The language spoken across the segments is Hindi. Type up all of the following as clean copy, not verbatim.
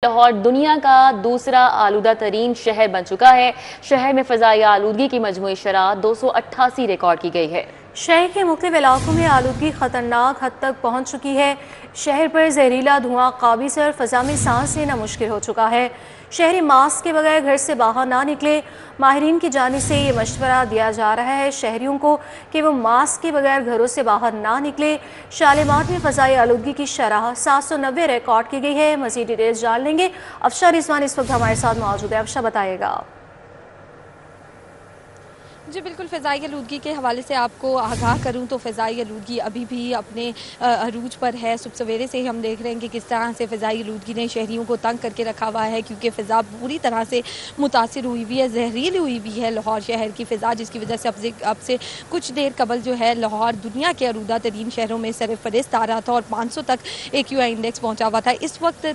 लाहौर दुनिया का दूसरा आलूदा तरीन शहर बन चुका है। शहर में फ़ज़ाई आलूदगी की मजमूई शरह 288 रिकॉर्ड की गई है। शहर के मुख्तलिफ इलाकों में आलूदगी खतरनाक हद तक पहुँच चुकी है। शहर पर जहरीला धुआं काबिज़ और फ़ज़ा में सांस लेना मुश्किल हो चुका है। शहरी मास्क के बगैर घर से बाहर ना निकले। माहिरीन की जानिब से ये मशवरा दिया जा रहा है शहरियों को कि वो मास्क के बगैर घरों से बाहर ना निकले। शालीमार में फ़ज़ाई आलूदगी की शरह 790 रिकॉर्ड की गई है। मज़ीद डिटेल्स जान लेंगे। अफशा रिजवान इस वक्त हमारे साथ मौजूद है। अफशा बताएगा। जी बिल्कुल, फ़ज़ाई आलूदगी के हवाले से आपको आगाह करूं तो फ़ज़ाई आलूदगी अभी भी अपने अरूज पर है। सुबह सवेरे से ही हम देख रहे हैं कि किस तरह से फ़ज़ाई आलूदगी ने शहरियों को तंग करके रखा हुआ है, क्योंकि फ़िज़ा पूरी तरह से मुतासिर हुई हुई है, जहरीली हुई हुई है लाहौर शहर की फ़िज़ा, जिसकी वजह से अब से कुछ देर कबल जो है लाहौर दुनिया के आलूदा तरीन शहरों में सरफ़हरिस्त आ रहा था और 500 तक AQI इंडेक्स पहुँचा हुआ था। इस वक्त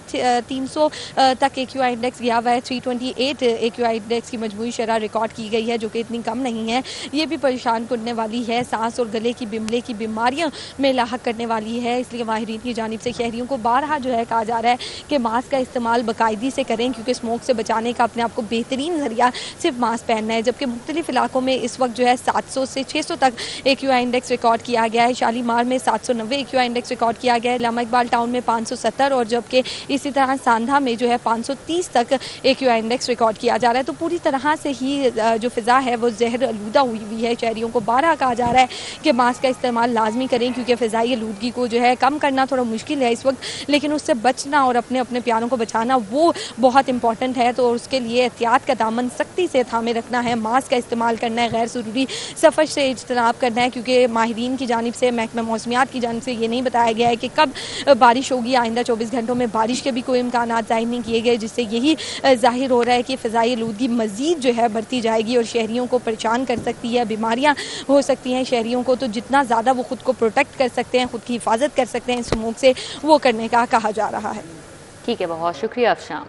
300 तक AQI इंडेक्स गया हुआ है। 328 AQI इंडेक्स की मजमूई शरह रिकॉर्ड की गई है, जो कि इतनी कम नहीं है। ये भी परेशान करने वाली है, सांस और गले की बिमले की बीमारियां में लाहक करने वाली है। इसलिए माहिरीन की जानिब से शहरियों को बारहा जो है कहा जा रहा है कि मास्क का इस्तेमाल बाकायदी से करें, क्योंकि स्मोक से बचाने का अपने आप को बेहतरीन जरिया सिर्फ मास्क पहनना है। जबकि मुख्तलिफ इलाकों में इस वक्त जो है 700 से 600 तक AQI इंडेक्स रिकॉर्ड किया गया है। शालीमार में 790 AQI इंडेक्स रिकॉर्ड किया गया है। अल्लामा इकबाल टाउन में 570 और जबकि इसी तरह सांधा में जो है 530 तक AQI इंडेक्स रिकॉर्ड किया जा रहा है। तो पूरी तरह से ही जो फ़िज़ा है वो जहर आलूदा हुई हुई है। शहरियों को बारहा कहा जा रहा है कि मास्क का इस्तेमाल लाजमी करें, क्योंकि फ़िज़ाई आलूदगी को जो है कम करना थोड़ा मुश्किल है इस वक्त, लेकिन उससे बचना और अपने अपने प्यारों को बचाना वो बहुत इंपॉर्टेंट है। तो उसके लिए एहतियात का दामन सख्ती से थामे रखना है, मास्क का इस्तेमाल करना है, गैर ज़रूरी सफ़र से इज्तनाब करना है, क्योंकि माहिरीन की जानिब से, महकमा मौसमियात की जानिब से ये नहीं बताया गया है कि कब बारिश होगी। आइंदा 24 घंटों में बारिश के भी कोई इम्कान ज़ाहिर नहीं किए गए, जिससे यही ज़ाहिर हो रहा है कि फ़िज़ाई आलूदगी मज़ीद जो है बढ़ती जाएगी और शहरियों को परेशान कर सकती है, बीमारियाँ हो सकती हैं शहरियों को। तो जितना ज़्यादा वो खुद को प्रोटेक्ट कर सकते हैं, खुद की हिफाजत कर सकते हैं स्मोक से, वो करने का कहा जा रहा है। ठीक है, बहुत शुक्रिया अफशाम।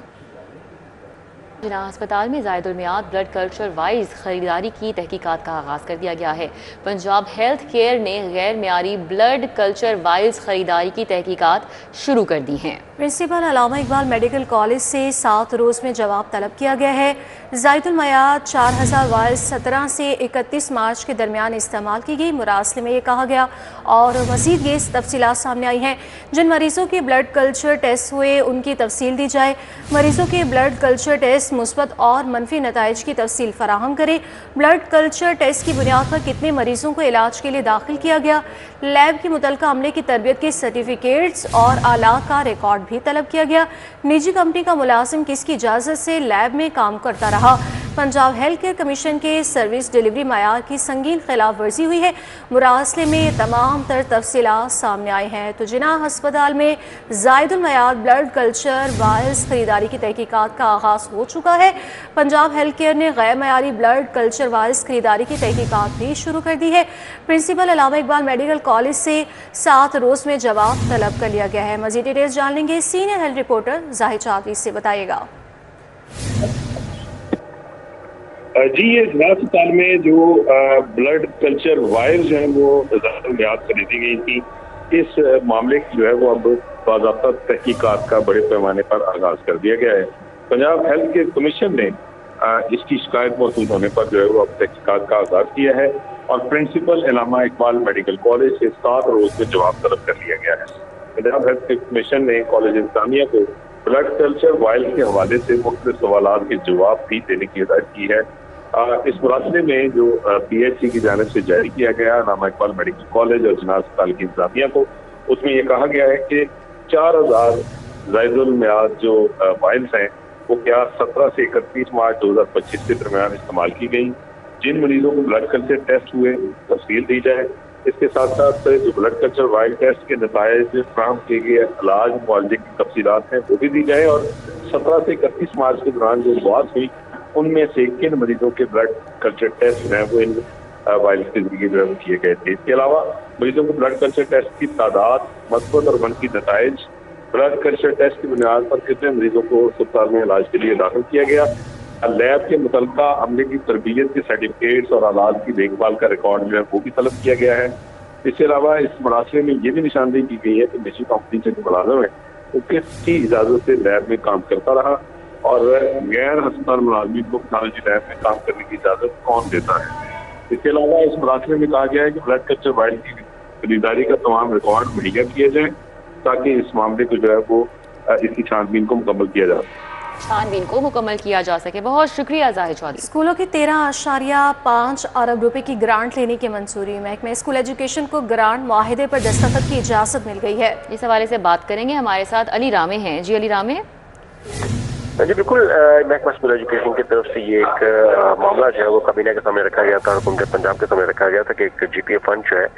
जिना अस्पताल में ज़ायदुल मियाद ब्लड कल्चर वाइज खरीदारी की तहकीकात का आगाज़ कर दिया गया है। पंजाब हेल्थ केयर ने गैर मियारी ब्लड कल्चर वाइज खरीदारी की तहकीकात शुरू कर दी हैं। प्रिंसिपल अल्लामा इकबाल मेडिकल कॉलेज से 7 रोज़ में जवाब तलब किया गया है। ज़ायदुल मियाद 4000 वाइल्स 17 से 31 मार्च के दरमियान इस्तेमाल की गई। मुरासले में ये कहा गया और मज़ीद ये तफसीलात सामने आई हैं। जिन मरीज़ों के ब्लड कल्चर टेस्ट हुए उनकी तफसील दी जाए। मरीज़ों के ब्लड कल्चर टेस्ट मुस्बत और मनफी नताइज की तफसील फराहम करे। ब्लड कल्चर टेस्ट की बुनियाद पर कितने मरीज़ों को इलाज के लिए दाखिल किया गया। लैब की मुतल्लिका अमले की तरबियत के सर्टिफिकेट्स और आलात का रिकॉर्ड भी तलब किया गया। निजी कंपनी का मुलाजिम किसकी इजाज़त से लैब में काम करता रहा। पंजाब हेल्थ केयर कमीशन के सर्विस डिलीवरी मयार की संगीन खिलाफ वर्जी हुई है। मुरासले में तमाम तर तफसीलात सामने आए हैं। तो जिनाह अस्पताल में ज़ायदुल मियाद ब्लड कल्चर वाइल्स खरीदारी की तहकीकात का आगाज़ हो चुका है। पंजाब हेल्थ केयर ने गैर मयारी ब्लड कल्चर वाइल्स खरीदारी की तहकीकात भी शुरू कर दी है। प्रिंसिपल अल्लामा इकबाल मेडिकल कॉलेज से 7 रोज़ में जवाब तलब कर लिया गया है। मज़ीद डिटेल्स जान लेंगे senior health reporter Zahid Chaudhry से। बताइएगा जी। ये अस्पताल में जो ब्लड कल्चर वायर्स हैं वो मियाद खरीदी गई थी। इस मामले की जो है वो अब बाज़ाब्ता तहकीकात का बड़े पैमाने पर आगाज कर दिया गया है। पंजाब हेल्थ केयर कमीशन ने इसकी शिकायत मौसूल होने पर जो है वो अब तहकीकात का आगाज किया है और प्रिंसिपल अल्लामा इकबाल मेडिकल कॉलेज से 7 रोज में जवाब तलब कर लिया गया है। पंजाब हेल्थ केयर कमीशन ने कॉलेज इंतजामिया को ब्लड कल्चर वायल्स के हवाले से मुख्तलिफ सवालात के जवाब भी देने की हिदायत की है। इस मुरासले में जो PHC की जानिब से जारी किया गया अल्लामा इकबाल मेडिकल कॉलेज और जिना अस्पताल की इंतजामिया को, उसमें यह कहा गया है कि 4000 ज़ायदुल मियाद जो वायल्स हैं वो क्या 17 से 31 मार्च 2025 के दरमियान इस्तेमाल की गई। जिन मरीजों को ब्लड कल्चर टेस्ट हुए तफसील दी जाए। इसके साथ साथ जो ब्लड कल्चर वाइल्ड टेस्ट के नताइज फ्राहम किए गए इलाज मुआवजे की तफसीलात हैं वो भी दी जाए और 17 से 31 मार्च के दौरान जो बात हुई उनमें से किन मरीजों के ब्लड कल्चर टेस्ट हैं वो इन वायरस के जरिए जो है किए गए थे। इसके अलावा मरीजों को ब्लड कल्चर टेस्ट की तादाद, मस्बत और मनफी नताइज, ब्लड कल्चर टेस्ट की बुनियाद पर कितने मरीजों को अस्पताल में इलाज के लिए दाखिल किया गया, लैब के मुतल्लिका अमले की तरबियत के सर्टिफिकेट्स और आलात की देखभाल का रिकॉर्ड जो है वो भी तलब किया गया है। इसके अलावा इस मुनासिबे में ये भी निशानदेही की गई है कि निजी कंपनी से जो मुलाजिम है वो किसकी इजाजत से लैब में काम करता रहा और गैर अस्पताल मुलाजमीन को पैथोलॉजी लैब में काम करने की इजाजत कौन देता है। इसके अलावा इस मुरासले में कहा गया है कि ब्लड कल्चर वाइल की खरीदारी का तमाम रिकॉर्ड मुहैया किए जाए ताकि इस मामले को जो है वो इसकी छानबीन को मुकम्मल किया जा सके। बहुत शुक्रिया जाहिद चौधरी। स्कूलों की 13.5 अरब रुपए की ग्रांट लेने की मंजूरी। महकमे स्कूल एजुकेशन को ग्रांट मुआहिदे पर दस्तखत की इजाजत मिल गई है। इस हवाले से बात करेंगे, हमारे साथ अली रामे हैं। जी अली रामे। जी बिल्कुल, महकमा स्कूल एजुकेशन की तरफ से ये एक मामला जो है वो काबीना के सामने रखा गया था, हुकूमत पंजाब के सामने रखा गया था कि एक GPA फंड जो है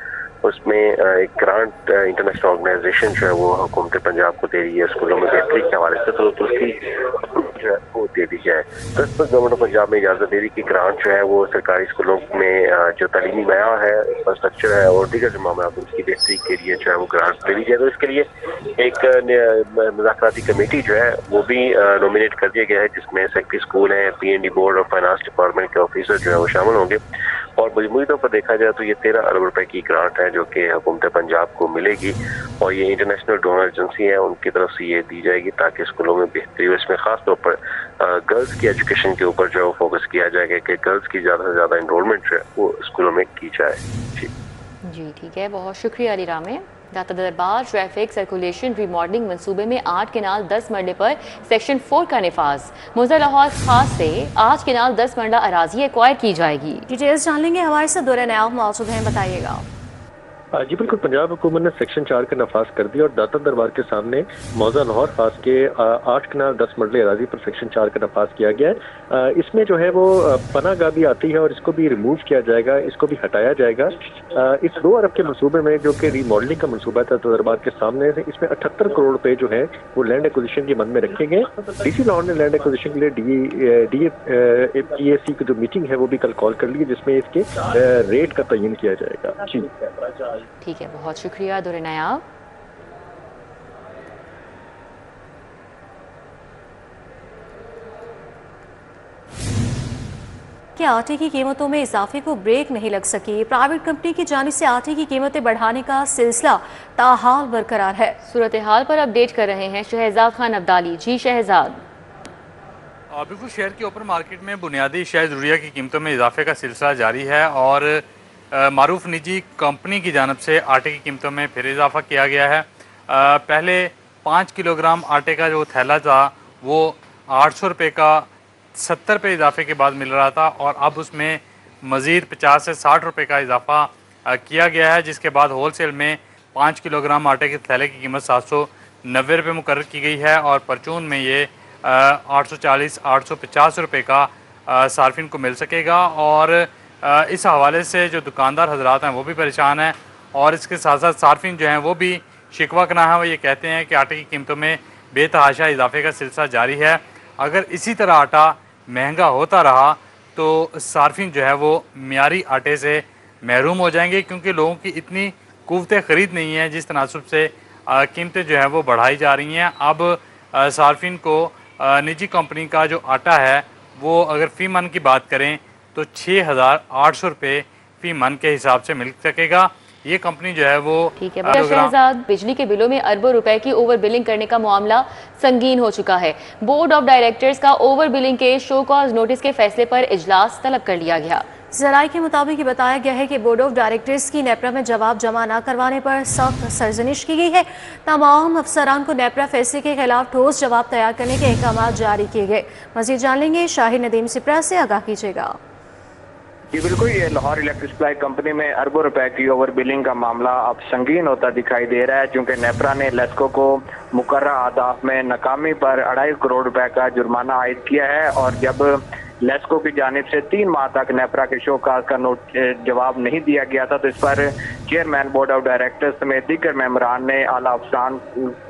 उसमें एक ग्रांट इंटरनेशनल ऑर्गेनाइजेशन जो है वो हुकूमत पंजाब को दे रही है स्कूलों में बेहतरी के हवाले से, तो उसकी जो है वो दे दी जाए। तो इस पर गवर्नमेंट ऑफ पंजाब ने इजाजत दे दी कि ग्रांट जो है वो सरकारी स्कूलों में जो तालीमी मयार है, इंफ्रास्ट्रक्चर है और दीगर जो मामला उसकी बेहतरी के लिए जो है वो ग्रांट दे दी जाए। तो इसके लिए एक मुज़ाकराती कमेटी जो है वो भी नॉमिनेट कर दिया गया है, जिसमें सेक्रेटरी स्कूल है, PND बोर्ड और फाइनेंस डिपार्टमेंट के ऑफिसर जो है वो शामिल होंगे। और मजमूई तौर पर देखा जाए तो ये 13 अरब रुपए की ग्रांट है जो कि हुकूमत पंजाब को मिलेगी और ये इंटरनेशनल डोनर एजेंसी है उनकी तरफ से ये दी जाएगी ताकि स्कूलों में बेहतरी हो। इसमें खास तौर पर गर्ल्स की एजुकेशन के ऊपर जो है वो फोकस किया जाएगा कि गर्ल्स की ज़्यादा से ज़्यादा इनरोलमेंट जो है वो स्कूलों में की जाए। जी ठीक है, बहुत शुक्रिया अली रामे। दाता दरबार ट्रैफिक सर्कुलेशन रीमॉडलिंग मंसूबे में 8 केनाल 10 मरले पर सेक्शन 4 का निफाज। मुज़र लाहौर खास से 8 केनाल 10 मरला अराजी एक्वायर की जाएगी। डिटेल्स जान लेंगे, हमारे साथ दौरे नयाब मौजूद हैं, बताइएगा। जी बिल्कुल, पंजाब हुकूमत ने सेक्शन 4 का नफाज कर दिया और दाता दरबार के सामने मौजा लाहौर खास के 8 कनाल 10 मरले अराजी पर सेक्शन 4 का नफाज किया गया है। इसमें जो है वो पनागाह भी आती है और इसको भी रिमूव किया जाएगा, इसको भी हटाया जाएगा। इस 2 अरब के मंसूबे में जो कि रीमॉडलिंग का मंसूबा था दाता दरबार के सामने से, इसमें 78 करोड़ रुपए जो है वो लैंड एक्विजिशन के मद में रखे गए। DC लाहौर ने लैंड एक्विजिशन के लिए DAC की जो मीटिंग है वो भी कल कॉल कर ली, जिसमें इसके रेट का तयन किया जाएगा। जी ठीक है, बहुत शुक्रिया दौरे नयाब। कि आटे की कीमतों में इजाफे को ब्रेक नहीं लग सकी। प्राइवेट कंपनी की जानिब से आटे की कीमतें बढ़ाने का सिलसिला ताहाल बरकरार है। सूरत हाल पर अपडेट कर रहे हैं शहजाद खान अब्दाली। जी शहजाद। बिल्कुल, शहर के ओपन मार्केट में बुनियादी अशिया ज़रूरिया की कीमतों में इजाफे का सिलसिला जारी है और मारूफ निजी कंपनी की जानब से आटे की कीमतों में फिर इजाफा किया गया है। पहले 5 किलोग्राम आटे का जो थैला था वो 800 रुपये का 70 रुपये इजाफे के बाद मिल रहा था और अब उसमें मज़ीद 50 से 60 रुपये का इजाफा किया गया है, जिसके बाद होल सेल में 5 किलोग्राम आटे के थैले की कीमत 790 रुपये मुकर्रर की गई है और परचून में ये 840-850 रुपये का सार्फिन को मिल सकेगा। और इस हवाले से जो दुकानदार हजरात हैं वो भी परेशान हैं और इसके साथ साथ सार्फिन जो हैं वो भी शिकवा करना है। वो ये कहते हैं कि आटे की कीमतों में बेतहाशा इजाफे का सिलसिला जारी है। अगर इसी तरह आटा महंगा होता रहा तो सार्फिन जो है वो मियारी आटे से महरूम हो जाएंगे, क्योंकि लोगों की इतनी कुव्वत ख़रीद नहीं है जिस तनासुब से कीमतें जो है वो बढ़ाई जा रही हैं। अब सार्फिन को निजी कंपनी का जो आटा है वो अगर फ़ी मन की बात करें तो 6,800 रुपये फ़ी मन के हिसाब से मिल सकेगा। ये कंपनी जो है वो ठीक है। शहजाद, बिजली के बिलों में अरबों रुपए की ओवर बिलिंग करने का मामला संगीन हो चुका है। बोर्ड ऑफ डायरेक्टर्स का ओवर बिलिंग के शो कॉज नोटिस के फैसले पर इजलास तलब कर लिया गया। जराये के मुताबिक बताया गया है कि बोर्ड ऑफ डायरेक्टर्स की नेपरा में जवाब जमा न करवाने पर सख्त सरजनिश की गई है। तमाम अफसरान को नेपरा फैसले के खिलाफ ठोस जवाब तैयार करने के अहकाम जारी किए गए। मजीद जान लेंगे, शाहिद नदीम सिपरा से आगाह कीजिएगा। जी बिल्कुल, ये लाहौर इलेक्ट्रिक सप्लाई कंपनी में अरबों रुपए की ओवर बिलिंग का मामला अब संगीन होता दिखाई दे रहा है, क्योंकि नेपरा ने लेस्को को मुकर्रर अहदाफ में नाकामी पर 2.5 करोड़ रुपए का जुर्माना आयद किया है। और जब लेस्को की जानिब से 3 माह तक नेपरा के शोकाज का जवाब नहीं दिया गया था, तो इस पर चेयरमैन बोर्ड ऑफ डायरेक्टर्स समेत दीगर मेंबरान ने आला अफसरान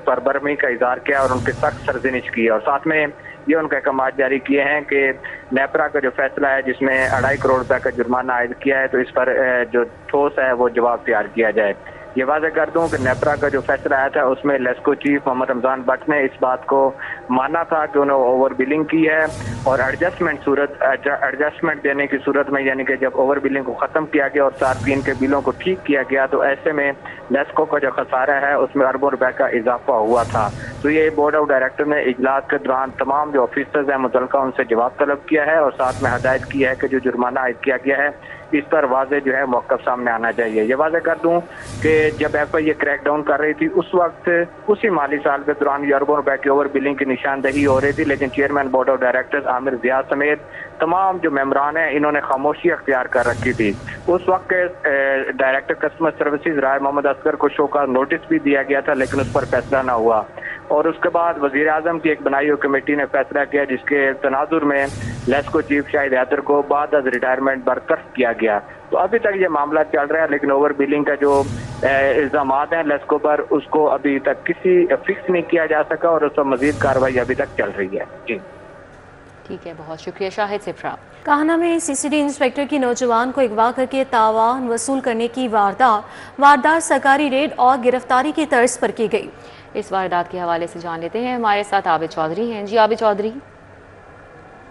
पर बरहमी का इजहार किया और उनकी सख्त सरजनिश की और साथ में ये उनके अहकाम जारी किए हैं कि नेपरा का जो फैसला है जिसमें 2.5 करोड़ रुपए का जुर्माना आयद किया है, तो इस पर जो ठोस है वो जवाब तैयार किया जाए। ये वाज़ेह कर दूं कि नेपरा का जो फैसला आया था उसमें लेस्को चीफ मोहम्मद रमजान भट्ट ने इस बात को माना था कि उन्होंने ओवर बिलिंग की है और एडजस्टमेंट देने की सूरत में, यानी कि जब ओवर बिलिंग को ख़त्म किया गया और सार्फिन के बिलों को ठीक किया गया, तो ऐसे में लेस्को का जो खसारा है उसमें अरबों रुपए का इजाफा हुआ था। तो ये बोर्ड ऑफ डायरेक्टर ने इजलास के दौरान तमाम जो ऑफिसर्स हैं मुतल्लिका उनसे जवाब तलब किया है और साथ में हदायत की है कि जो जुर्माना आयद किया गया है इस पर वाज़े जो है मौक़िफ़ सामने आना चाहिए। ये वाज़े कर दूं कि जब एफआई ये क्रैकडाउन कर रही थी उस वक्त उसी माली साल के दौरान ये अरबों रुपए की ओवर बिलिंग की निशानदही हो रही थी, लेकिन chairman board of directors Aamir Zia समेत तमाम जो मेंबरान हैं इन्होंने खामोशी अख्तियार कर रखी थी। उस वक्त के डायरेक्टर कस्टमर सर्विसेज राय मोहम्मद असगर को शो का नोटिस भी दिया गया था, लेकिन उस पर फैसला न हुआ। और उसके बाद वजीर आजम की एक बनाई हुई कमेटी ने फैसला किया जिसके तनाजुर में लेस्को चीफ शाहिद हैदर को बाद अज रिटायरमेंट बरतरफ किया गया। तो अभी तक ये मामला चल रहा है, लेकिन ओवर बिलिंग का जो इल्जाम हैं लेस्को पर उसको अभी तक किसी फिक्स नहीं किया जा सका और उस पर मजीद कार्रवाई अभी तक चल रही है। जी ठीक है, बहुत शुक्रिया शाहिद सिफरा। काहना में सीसीडी इंस्पेक्टर की नौजवान को अगवा करके तावान वसूल करने की वारदात सरकारी रेड और गिरफ्तारी की तर्ज पर की गई। इस वारदात के हवाले से जान लेते हैं, हमारे साथ आबिद चौधरी हैं। जी आबिद चौधरी।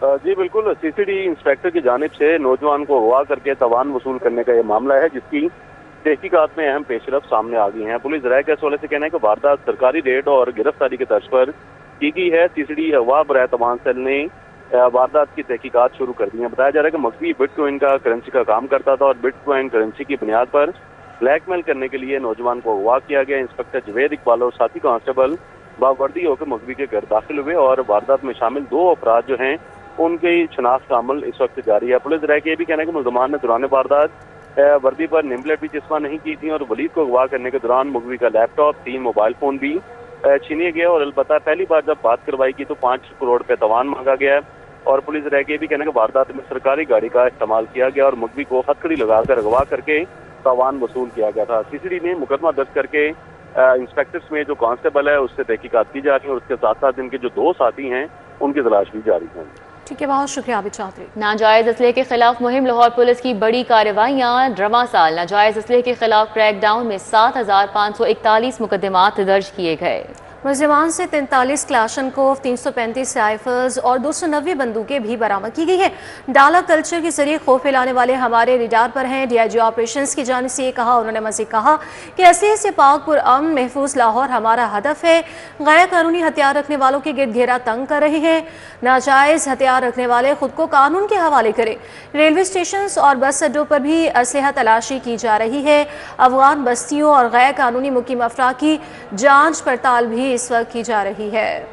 जी बिल्कुल, सीसीडी इंस्पेक्टर की जानिब से नौजवान को अगवा करके तावान वसूल करने का ये मामला है जिसकी तहकीकात में अहम पेशरफ सामने आ गई है। पुलिस राय के हवाले से कहना है कि वारदात सरकारी रेड और गिरफ्तारी के तर्ज पर की गई है। सीसीडी अगवा बराए तवान सेल ने वारदात की तहकीकात शुरू कर दी है। बताया जा रहा है कि मकबी बिटकॉइन का करेंसी का काम करता था और बिटकॉइन करेंसी की बुनियाद पर ब्लैकमेल करने के लिए नौजवान को अगवा किया गया। इंस्पेक्टर जवेद इकबाल और साथी कांस्टेबल बावर्दी होकर मकबी के घर दाखिल हुए और वारदात में शामिल 2 अफराद जो हैं उनकी शनाख्त का अमल इस वक्त जारी है। पुलिस राय के ये भी कहना है कि मुल्जमान ने दौरान वारदात वर्दी पर नेम प्लेट भी चस्पा नहीं की थी और वलीद को अगवा करने के दौरान मकबी का लैपटॉप, 3 मोबाइल फोन भी छीने गया और अलबत्ता पहली बार जब बात करवाई की तो 5 करोड़ रुपए तवान मांगा गया और पुलिस राय के भी कहना है कि वारदात में सरकारी गाड़ी का इस्तेमाल किया गया और मकबी को हथकड़ी लगाकर अगवा करके तावान वसूल किया गया था। सीसीडी ने मुकदमा दर्ज करके इंस्पेक्टर्स में जो कांस्टेबल है उससे तहकीकात की जा रही है और उसके साथ साथ इनके जो 2 साथी हैं उनकी तलाश भी जारी है। ठीक है, बहुत शुक्रिया आबिद चौधरी। नाजायज असले के खिलाफ मुहिम, लाहौर पुलिस की बड़ी कार्रवाइयां। रवां साल नाजायज असले के खिलाफ क्रैकडाउन में 7541 मुकदमात दर्ज किए गए। मुलजिमान से 43 क्लाशनकोव, 335 राइफल्स और 290 बंदूकें भी बरामद की गई है। डाला कल्चर के जरिए खौफ फैलाने वाले हमारे रिडार पर हैं। डीआईजी ऑपरेशंस की जानिब से ये कहा। उन्होंने मज़ीद कहा कि असली से पाक पुरअमन महफूज लाहौर हमारा हदफ है। गैर कानूनी हथियार रखने वालों के गिरद घेरा तंग कर रहे हैं। नाजायज़ हथियार रखने वाले खुद को कानून के हवाले करें। रेलवे स्टेशन और बस अड्डों पर भी असलहा तलाशी की जा रही है। अफगान बस्तियों और गैर कानूनी मुकीम अफराद की जाँच पड़ताल भी इस वक्त की जा रही है।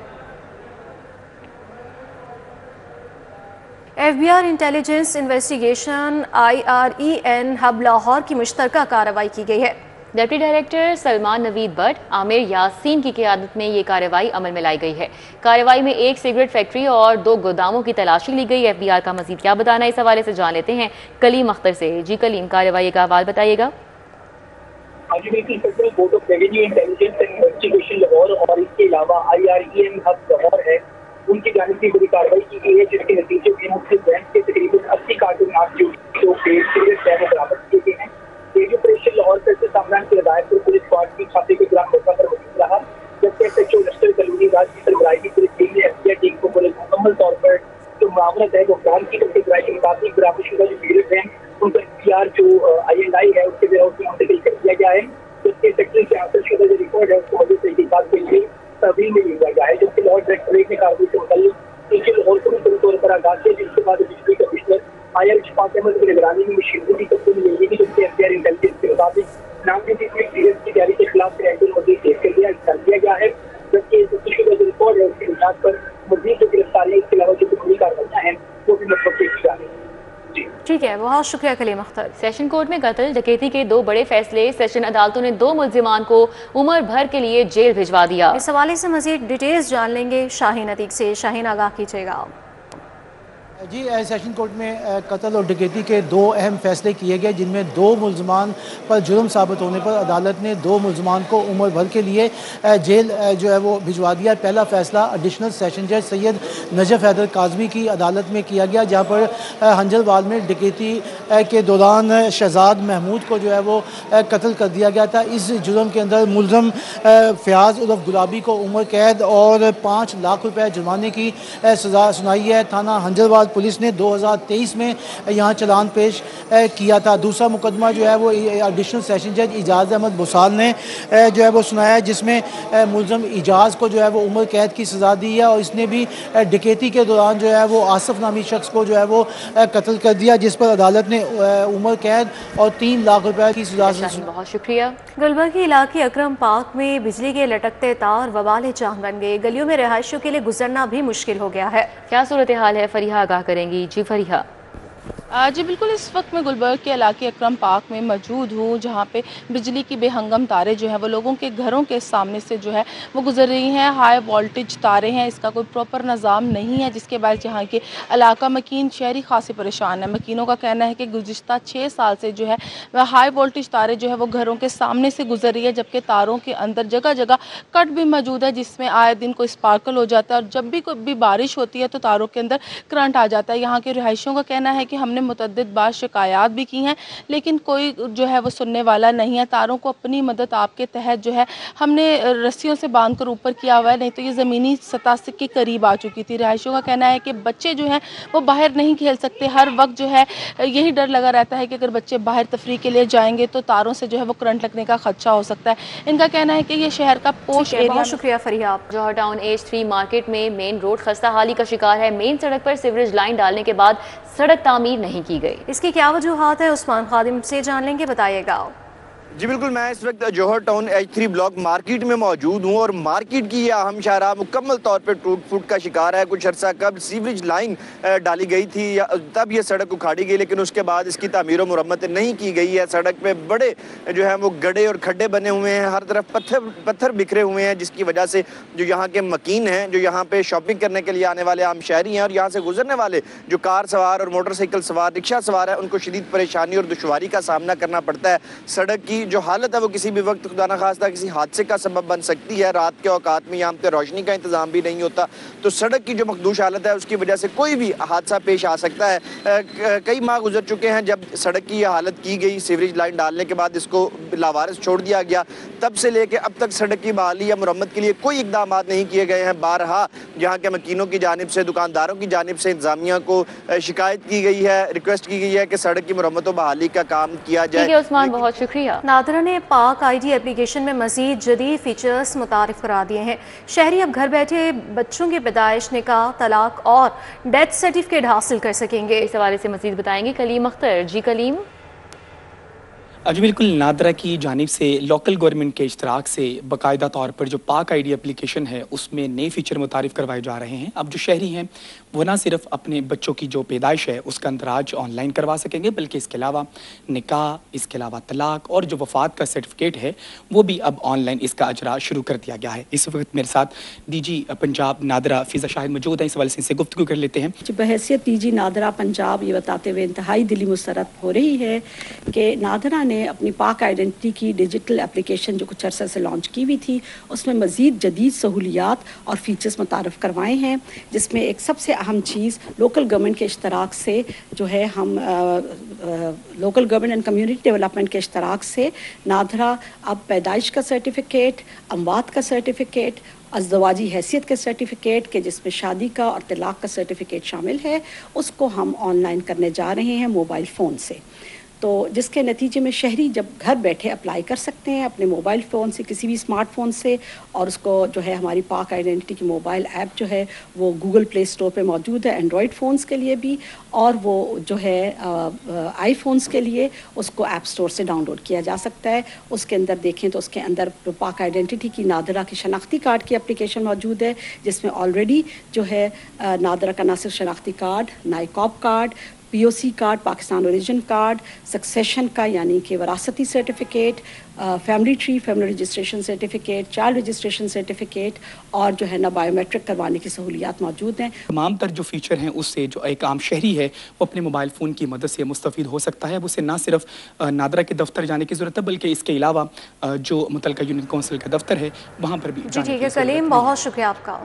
FBI intelligence investigation IREN hub Lahore की मुश्तरका कार्रवाई की गई है। डिप्टी डायरेक्टर सलमान नवीद भट्ट, आमिर यासीन की क़यादत में ये कार्रवाई अमल में लाई गई है। कार्रवाई में 1 सिगरेट फैक्ट्री और 2 गोदामों की तलाशी ली गई। FBI का मजीद क्या बताना है, इस हवाले से जान लेते हैं कलीम अख्तर से। जी कलीम, कार्रवाई का हवाला बताइएगा। Board of revenue intelligence and investigation Lahore और इसके अलावा IREN हब लाहौर है, उनकी जानिब से बड़ी कार्रवाई की गई है जिसके नतीजे में मुख्य बैंक के तकरीबन 80 कार्टून सिगरेट बरामद किए गए हैं। रेडियो ऑपरेशन लाहौर से सामना की हदायत पर पुलिस स्क्वाड की छापे के दौरान मौका पर मौजूद रहा, जबकि SHO नस्टर कलूनी राज की सरबराही की पुलिस टीम ने FBI टीम को पुलिस मुकम्मल तौर पर जो मामला है वो प्लान की सरबराही के मुताबिक बरामदशुदा जो सिगरेट हैं उनका IR जो INI है उसके जरिए उसमें मुंतकिल कर दिया गया है। उसके सेक्टर से हासिल शुदा जो रिकॉर्ड है उसको मजीद तहकीकात के लिए तहवील में लिया गया है, जबकि लाहौर डायरेक्टरेट ने कार्रवाई से मुतल्लिक लाहौर को मुकम्मल तौर पर आगाज किया, जिसके बाद बिजली कमिश्नर IR इशफाक अहमद की निगरानी में मशीनरी की तब्दीली मिली थी, जबकि FBI इंटेलिजेंस के मुताबिक नामजदगी सीरियस की तैयारी के खिलाफ क्रैकडाउन मजीद तेज कर दिया गया है, जबकि शुदा जो रिकॉर्ड है उसकी बुनियाद पर मजीद जो गिरफ्तारी इसके अलावा जो कानूनी कार्रवाइयाँ हैं वो भी मतलब की जा रही है। ठीक है, बहुत शुक्रिया कलीम अख्तर। सेशन कोर्ट में कत्ल डकैती के 2 बड़े फैसले। सेशन अदालतों ने 2 मुल्जिमान को उम्र भर के लिए जेल भिजवा दिया। इस हवाले से मजीद डिटेल्स जान लेंगे शाहीन अतीक से। शाहीन, आगाह कीजिएगा। जी सेशन कोर्ट में कत्ल और डकैती के 2 अहम फैसले किए गए, जिनमें 2 मुल्ज़मान पर जुर्म साबित होने पर अदालत ने 2 मुल्ज़मान को उम्र भर के लिए जेल जो है वो भिजवा दिया। पहला फैसला एडिशनल सेशन जज सैयद नजफ हैदर काज़मी की अदालत में किया गया, जहाँ पर हंजलवाल में डकैती के दौरान शहजाद महमूद को जो है वो कत्ल कर दिया गया था। इस जुर्म के अंदर मुलज़म फ़याज़ उर्फ गुलाबी को उम्र कैद और 5 लाख रुपए जुर्माने की सज़ा सुनाई है। थाना हंजलवाल पुलिस ने 2023 में यहाँ चलान पेश किया था। दूसरा मुकदमा जो है वो एडिशनल सेशन जज इजाज़ अहमद बुसाल ने जो है वो सुनाया है, जिसमें मुलज़म इजाज़ को जो है वो उम्र कैद की सज़ा दी है और इसने भी डकैती के दौरान जो है वो आसिफ नामी शख्स को जो है वो कत्ल कर दिया, जिस पर अदालत ने उम्र कैद और 3 लाख रुपए की सज़ा। बहुत शुक्रिया। गुलबर्ग के इलाके अकरम पार्क में बिजली के लटकते तार वबाल चांद बन गए। गलियों में रहायशियों के लिए गुजरना भी मुश्किल हो गया है। क्या सूरत हाल है, फरीहा आगाह करेंगी। जी फरीहा। जी बिल्कुल, इस वक्त मैं गुलबर्ग के इलाके अकरम पार्क में मौजूद हूँ, जहाँ पे बिजली की बेहंगम तारें जो है वो लोगों के घरों के सामने से जो है वो गुजर रही हैं। हाई वोल्टेज तारें हैं, इसका कोई प्रॉपर निज़ाम नहीं है, जिसके बाद यहाँ के इलाका मकीन शहरी खासी परेशान है। मकीनों का कहना है कि गुज़िश्ता 6 साल से जो है वह हाई वोल्टेज तारें जो है वो घरों के सामने से गुजर रही है, जबकि तारों के अंदर जगह जगह कट भी मौजूद है, जिसमें आए दिन कोई स्पार्कल हो जाता है और जब भी कोई बारिश होती है तो तारों के अंदर करंट आ जाता है। यहाँ के रिहायशियों का कहना है कि हमने मुतअद्दिद बार शिकायत भी की हैं, लेकिन कोई जो है वो सुनने वाला नहीं है। तारों को अपनी मदद आपके तहत जो है हमने रस्सियों से बांध कर ऊपर किया हुआ है, नहीं तो ये ज़मीनी सतह से के करीब आ चुकी थी। रिहायशियों का कहना है कि बच्चे जो हैं वो बाहर नहीं खेल सकते, हर वक्त जो है यही डर लगा रहता है कि अगर बच्चे बाहर तफरीह के लिए जाएंगे तो तारों से जो है वो करंट लगने का खदशा हो सकता है। इनका कहना है कि ये शहर का पोश एरिया। बहुत शुक्रिया फरीहा। जौहर टाउन H3 मार्केट में मेन रोड खस्ता हाली का शिकार है। मेन सड़क पर सीवरेज लाइन डालने के बाद सड़क तामीर नहीं की गई। इसकी क्या वजूहात है, उस्मान खादिम से जान लेंगे, बताइएगा। जी बिल्कुल, मैं इस वक्त जौहर टाउन H3 ब्लॉक मार्केट में मौजूद हूँ और मार्केट की यह अहम शाहराह मुकम्मल तौर पे टूट फूट का शिकार है। कुछ अर्सा कब सीवरेज लाइन डाली गई थी या तब ये सड़क उखाड़ी गई, लेकिन उसके बाद इसकी तामीर और मुरम्मत नहीं की गई है। सड़क पे बड़े जो है वो गड्ढे और खड्डे बने हुए हैं, हर तरफ पत्थर बिखरे हुए हैं, जिसकी वजह से जो यहाँ के मकीन हैं, जो यहाँ पे शॉपिंग करने के लिए आने वाले आम शहरी हैं और यहाँ से गुजरने वाले जो कार सवार और मोटरसाइकिल सवार, रिक्शा सवार है, उनको शदीद परेशानी और दुश्वारी का सामना करना पड़ता है। सड़क की जो हालत है वो किसी भी वक्त खुदा न खास्ता किसी हादसे का सबब बन सकती है। रात के औकात में यहाँ पे रोशनी का इंतजाम भी नहीं होता, तो सड़क की जो मखदूश हालत है उसकी वजह से कोई भी हादसा पेश आ सकता है। कई माह गुजर चुके हैं जब सड़क की यह हालत की गई, सीवरेज लाइन डालने के बाद इसको लावारिस छोड़ दिया गया, तब से लेके अब तक सड़क की बहाली या मुरम्मत के लिए कोई इकदाम नहीं किए गए हैं। बारहा यहाँ के मकीनों की जानिब से, दुकानदारों की जानिब से इंतजामिया को शिकायत की गई है, रिक्वेस्ट की गई है कि सड़क की मुरम्मत और बहाली का काम किया जाए। उस्मान, बहुत शुक्रिया। नादरा ने पाक ID एप्लीकेशन में मजीद जदीद फीचर्स मुतारिफ करा दिए हैं। शहरी अब घर बैठे बच्चों की पैदाइश, निकाह, तलाक और डेथ सर्टिफिकेट हासिल कर सकेंगे। इस हवाले से मजीद बताएंगे कलीम अख्तर। जी कलीम। जी बिल्कुल, नादरा की जानिब से लोकल गवर्नमेंट के इश्तराक से बाकायदा तौर पर जो पाक ID एप्लीकेशन है उसमें नए फीचर मुतारिफ करवाए जा रहे हैं। अब जो शहरी हैं वो ना सिर्फ अपने बच्चों की जो पैदाइश है उसका अंदराज ऑनलाइन करवा सकेंगे, बल्कि इसके अलावा निकाह, इसके अलावा तलाक और जो वफ़ात का सर्टिफिकेट है वो भी अब ऑनलाइन इसका अजरा शुरू कर दिया गया है। इस वक्त मेरे साथ DG पंजाब नादरा फ़िज़ा शाहिद मौजूद हैं, इस हवाले से इनसे गुफ्तगू कर लेते हैं। बहैसियत DG नादरा पंजाब ये बताते हुए इंतहाई दिली मुसरत हो रही है कि नादरा ने अपनी पाक आइडेंटिटी की डिजिटल एप्लीकेशन जो कुछ अर्सा से लॉन्च की हुई थी उसमें मज़ीद जदीद सहूलियात और फीचर्स मुतारफ़ करवाए हैं, जिसमें एक सबसे अहम चीज़ लोकल गवर्नमेंट के इश्तराक से जो है हम local government and community development के इश्तराक से नादरा अब पैदाइश का सर्टिफिकेट, अमवात का सर्टिफिकेट, अज़दवाजी हैसियत के सर्टिफिकेट के जिसमें शादी का और तलाक का सर्टिफिकेट शामिल है, उसको हम ऑनलाइन करने जा रहे हैं मोबाइल फ़ोन से। तो जिसके नतीजे में शहरी जब घर बैठे अप्लाई कर सकते हैं अपने मोबाइल फ़ोन से, किसी भी स्मार्टफोन से, और उसको जो है हमारी पाक आइडेंटिटी की मोबाइल ऐप जो है वो गूगल प्ले स्टोर पे मौजूद है एंड्रॉयड फ़ोन्स के लिए भी, और वो जो है आईफोन्स के लिए उसको ऐप स्टोर से डाउनलोड किया जा सकता है। उसके अंदर देखें तो उसके अंदर पाक आइडेंटिटी की नादरा की शनाख्ती कार्ड की एप्लीकेशन मौजूद है, जिसमें ऑलरेडी जो है नादरा का ना सिर्फ शनाख्ती card, NICOP card, POC card, Pakistan origin card, succession का यानी कि वरासती certificate, family tree, family registration certificate, child registration certificate और जो है ना बायोमेट्रिक करवाने की सहूलियात मौजूद हैं। तमाम तर जो फीचर हैं उससे जो एक आम शहरी है वो अपने मोबाइल फ़ोन की मदद से मुस्तफ़ीद हो सकता है। अब उसे ना सिर्फ नादरा के दफ्तर जाने की ज़रूरत है बल्कि इसके अलावा जो मुतलका यूनियन कौंसिल का दफ्तर है वहाँ पर भी। जी ठीक है सलीम, बहुत शुक्रिया आपका।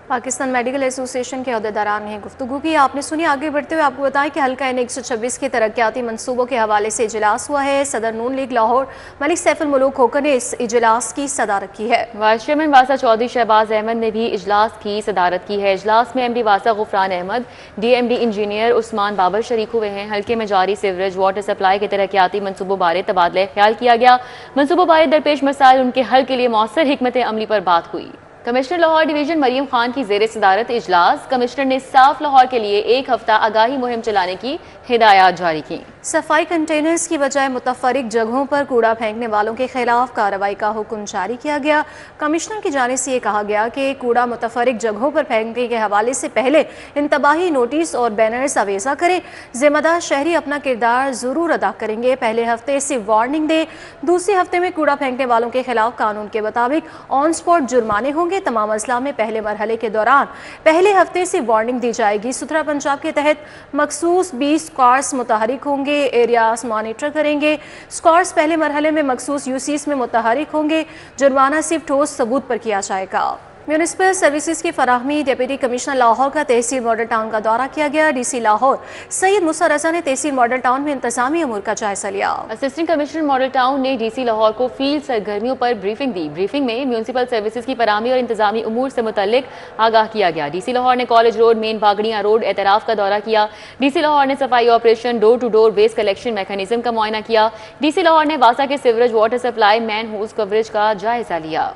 पाकिस्तान मेडिकल एसोसिएशन के अहदेदारान ने गुफ्तगू की, आपने सुनी। आगे बढ़ते हुए आपको बताएं कि हल्का N 126 के तरक्याती मनसूबों के हवाले से इजलास हुआ है। सदर नून लीग लाहौर मलिक सैफुल मुल्क होकर ने इस इजलास की सदारत की है। वाइस चेयरमैन वासा चौधरी शहबाज अहमद ने भी इजलास की सदारत की है। इजलास में MD वासा गुफरान अहमद, DMD इंजीनियर उस्मान बाबर शरीक हुए हैं। हल्के में जारी सीवरेज वाटर सप्लाई के तरक्याती मनसूबों बारे तबादला ख्याल किया गया। मनसूबों बारे दरपेश मसाइल, उनके हल के लिए मौसर हिकमत अमली पर बात हुई। कमिश्नर लाहौर डिवीजन मरियम खान की जेर सदारत इजलास। कमिश्नर ने साफ लाहौर के लिए 1 हफ्ता आगाही मुहिम चलाने की हिदायत जारी की। सफाई कंटेनर्स की बजाय मुतफरिक जगहों पर कूड़ा फेंकने वालों के खिलाफ कार्रवाई का हुक्म जारी किया गया। कमिश्नर की जानिब से ये कहा गया कि कूड़ा मुतफरिक जगहों पर फेंकने के हवाले से पहले इंतबाही नोटिस और बैनर्स अवेजा करें। जिम्मेदार शहरी अपना किरदार जरूर अदा करेंगे। पहले हफ्ते से वार्निंग दे, दूसरे हफ्ते में कूड़ा फेंकने वालों के खिलाफ कानून के मुताबिक ऑन स्पॉट जुर्माने होंगे। तमाम अजला में पहले मरहले के दौरान पहले हफ्ते से वार्निंग दी जाएगी। सुथरा पंजाब के तहत मखसूस 20 स्क्वाड्स मुतहरिक होंगे, एरियाज मॉनिटर करेंगे। स्क्वाड्स पहले मरहले में मखसूस यूसीस में मुतहरिक होंगे। जुर्माना सिर्फ ठोस सबूत पर किया जाएगा। म्यूनिसिपल सर्विसेज की फराहमी, डिप्टी कमिश्नर लाहौर का तहसील मॉडल टाउन का दौरा किया गया। DC लाहौर सैयद मुसा रजा ने तहसील मॉडल टाउन में इंतजामी अमूर का जायजा लिया। असिस्टेंट कमिश्नर मॉडल टाउन ने DC लाहौर को फील्ड सरगर्मियों पर ब्रीफिंग दी। ब्रीफिंग में म्यूनिसिपल सर्विसेज की फराहमी और इंतजामी अमूर से मुतल्लिक आगाह किया गया। DC लाहौर ने कॉलेज रोड, मेन बागड़ियाँ रोड एतराफ का दौरा किया। DC लाहौर ने सफाई operation, door to door waste collection mechanism का मुआयना किया। DC लाहौर ने वासा के sewerage water supply manhole coverage का जायजा लिया।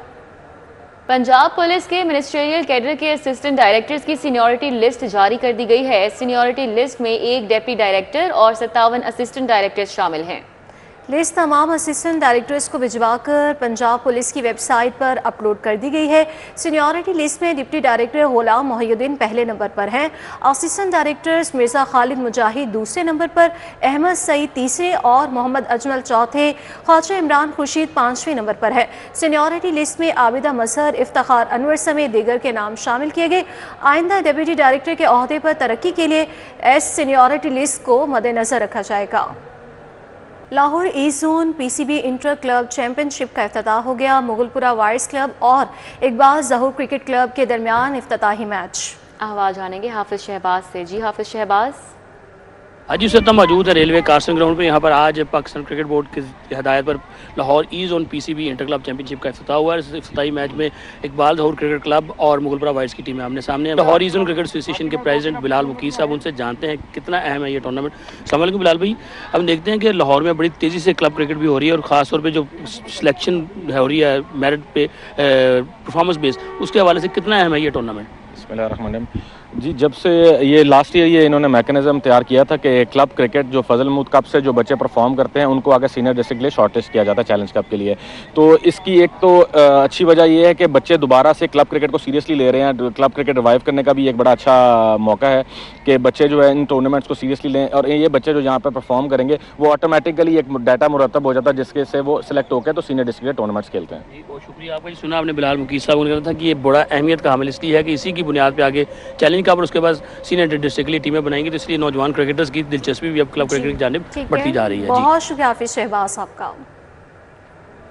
पंजाब पुलिस के मिनिस्ट्रियल कैडर के असिस्टेंट डायरेक्टर्स की सीनियरिटी लिस्ट जारी कर दी गई है। सीनियरिटी लिस्ट में 1 डिप्टी डायरेक्टर और 57 असिस्टेंट डायरेक्टर्स शामिल हैं। लिस्ट तमाम असिस्टेंट डायरेक्टर्स को भिजवाकर पंजाब पुलिस की वेबसाइट पर अपलोड कर दी गई है। सीनियरिटी लिस्ट में डिप्टी डायरेक्टर गुलाम मोहिउद्दीन पहले नंबर पर हैं। असिस्टेंट डायरेक्टर्स मिर्जा खालिद मुजाहिद दूसरे नंबर पर, अहमद सईद तीसरे और मोहम्मद अजमल चौथे, ख्वाजा इमरान खुर्शीद 5वें नंबर पर है। सीनियरिटी लिस्ट में आबिदा मजहर, इफ्तिखार अनवर समेत दीगर के नाम शामिल किए गए। आइंदा डिप्टी डायरेक्टर के ओहदे पर तरक्की के लिए सीनियरिटी लिस्ट को मद्देनजर रखा जाएगा। Lahore east zone PCB inter club championship का इफ्तिताह हो गया। मुगलपुरा वायर्स क्लब और इकबाल ज़हूर क्रिकेट क्लब के दरमियान इफ्तिताही मैच। आवाज़ आनेंगे हाफिज शहबाज से। जी हाफिज शहबाज। आज इस वक्त मौजूद है रेलवे कास्टिंग ग्राउंड पे। यहाँ पर आज पाकिस्तान क्रिकेट बोर्ड की हिदायत पर Lahore east zone PCB inter club championship का इफ्तिताह हुआ है। इस इफ्तिताही मैच में इकबाल ज़हूर क्रिकेट क्लब और मुगलपुरा वाइट्स की टीमें आमने सामने हैं। Lahore east zone cricket association के प्रेसिडेंट बिलाल वकील साहब, उनसे जानते हैं कितना अहम है ये टूर्नामेंट। अस्सलाम वालेकुम बिलाल भाई, अब देखते हैं कि लाहौर में बड़ी तेज़ी से क्लब क्रिकेट भी हो रही है और ख़ास तौर पर जो सिलेक्शन हो रही है मेरिट पे परफॉर्मेंस बेस, उसके हवाले से कितना अहम है ये टूर्नामेंट? बिस्मिल्लाहिर्रहमानिर्रहीम। जी, जब से ये लास्ट ईयर ये इन्होंने मैकेनिज्म तैयार किया था कि क्लब क्रिकेट जो फजल महमूद कप से जो बच्चे परफॉर्म करते हैं उनको आगे सीनियर डिस्ट्रिक्ट के लिए शॉर्टलिस्ट किया जाता है चैलेंज कप के लिए। तो इसकी एक तो अच्छी वजह ये है कि बच्चे दोबारा से क्लब क्रिकेट को सीरियसली ले रहे हैं। क्लब क्रिकेट रिवाइव करने का भी एक बड़ा अच्छा मौका है कि बच्चे जो है इन टूर्नामेंट्स को सीरियसली लें और ये बच्चे जो यहाँ पर परफॉर्म करेंगे वो ऑटोमेटिकली एक डाटा मुरतब हो जाता है जिसके से वो सिलेक्ट होकर तो सीनियर डिस्ट्रिक्ट के टूर्नामेंट्स खेलते हैं। बहुत शुक्रिया आपका। सुना आपने बिलाल वकील साहब ने कहा था कि ये बड़ा अहमियत का हामिल इसलिए है कि इसी की बुनियाद पर आगे चैलेंज कप और उसके बाद सीनियर डिस्ट्रिक्ट के लिए टीमें बनाएंगे, तो इसलिए नौजवान क्रिकेटर्स की दिलचस्पी भी अब क्लब क्रिकेट की जानिब बढ़ती जा रही है। बहुत शुक्रिया हाफिज शहबाज साहब का।